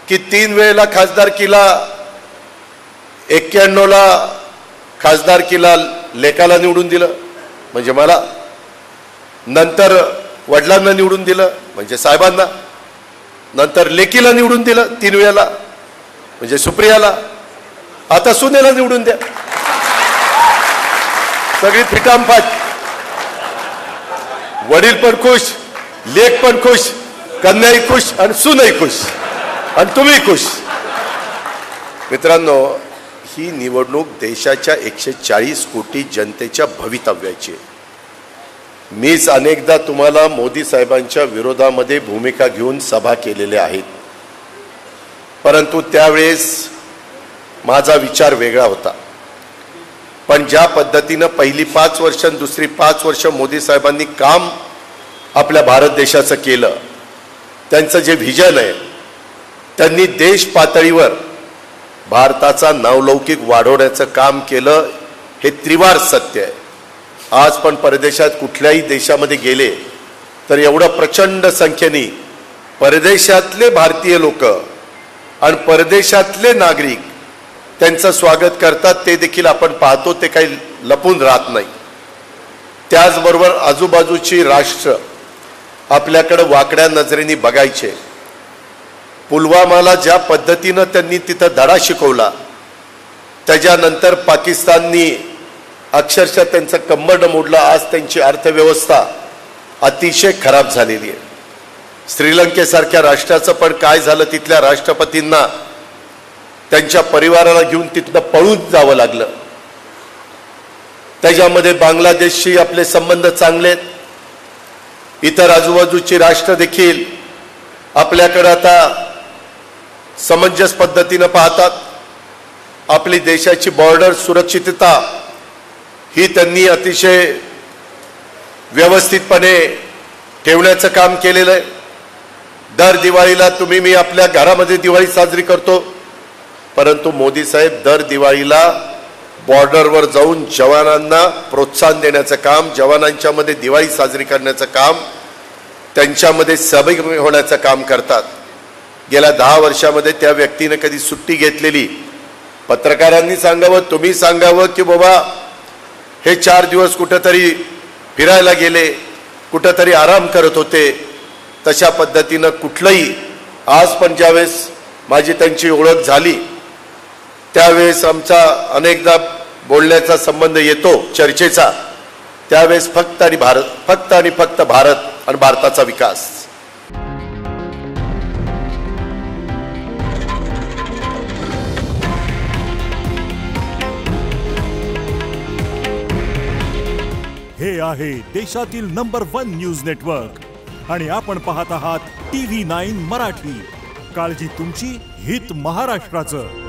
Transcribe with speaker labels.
Speaker 1: की 3 वेळेला खासदारकीला 91ला खासदारकीला लेकाला निवडून दिलं म्हणजे मला, नंतर वडिलांना निवडून दिलं म्हणजे साहेबांना, नंतर लेकीला निवडून दिलं 3 वेळेला म्हणजे सुप्रियाला, आता सुनेला निवडून द्या. सगळी फिटामफाट. वडील पण खुश, लेक पण खुश, कन्याही खुश आणि सूनही खुश आणि तुम्ही खुश. मित्रांनो, ही निवडणूक देशाच्या 140 कोटी जनतेच्या भवितव्याची आहे. मीच अनेकदा तुम्हाला मोदी साहेबांच्या विरोधामध्ये भूमिका घेऊन सभा केलेल्या आहेत, परंतु त्यावेळेस माझा विचार वेगळा होता. पण ज्या पद्धतीनं पहिली 5 वर्ष आणि दुसरी 5 वर्ष मोदी साहेबांनी काम आपल्या भारत देशाचं केलं, त्यांचं जे व्हिजन आहे, त्यांनी देश पातळीवर भारताचा नावलौकिक वाढवण्याचं काम केलं, हे त्रिवार सत्य आहे. आज पण परदेशात कुठल्याही देशामध्ये गेले तर एवढं प्रचंड संख्येने परदेशातले भारतीय लोक आणि परदेशातले नागरिक त्यांचं स्वागत करतात, ते देखील आपण पाहतो, ते काही लपून राहत नाही. त्याचबरोबर आजूबाजूची राष्ट्र आपल्याकडे वाकड्या नजरेने बघायचे. पुलवामाला ज्या पद्धतीनं त्यांनी तिथं धडा शिकवला, त्याच्यानंतर पाकिस्ताननी अक्षरशः त्यांचं कंबरड मोडलं. आज त्यांची अर्थव्यवस्था अतिशय खराब झालेली आहे. श्रीलंकेसारख्या राष्ट्राचं पण काय झालं, तिथल्या राष्ट्रपतींना त्यांच्या परिवाराला घेऊन तिथनं पळून जावं लागलं. त्याच्यामध्ये बांगलादेशशी आपले संबंध चांगले आहेत. इतर आजूबाजूची राष्ट्र देखील आपल्याकडे आता समंजस पद्धतीनं पाहतात. आपली देशाची बॉर्डर सुरक्षितता ही त्यांनी अतिशय व्यवस्थितपणे ठेवण्याचं काम केलेलं आहे. दर दिवाळीला तुम्ही मी आपल्या घरामध्ये दिवाळी साजरी करतो, परंतु मोदी साहेब दर दिवाळीला बॉर्डरवर जाऊन जवानांना प्रोत्साहन देण्याचं काम, जवानांच्या मध्ये दिवाळी साजरी करण्याचं काम, त्यांच्यामध्ये सहभागी होण्याचं काम करतात. गेल्या 10 वर्षामध्ये त्या व्यक्तीने कधी सुट्टी घेतलेली, पत्रकारांनी सांगावं, तुम्ही सांगावं की बाबा हे 4 दिवस कुठेतरी फिरायला गेले, कुठेतरी आराम करत होते, तशा पद्धतीनं कुठलंही. आज पण ज्यावेळेस माझी त्यांची ओळख झाली त्यावेळेस आमचा अनेकदा बोलण्याचा संबंध येतो, चर्चेचा, त्यावेळेस फक्त आणि फक्त भारत आणि भारताचा विकास.
Speaker 2: हे आहे देशातील नंबर 1 न्यूज नेटवर्क आणि आपण पाहत आहात TV9 मराठी. काळजी तुमची, हित महाराष्ट्राचं.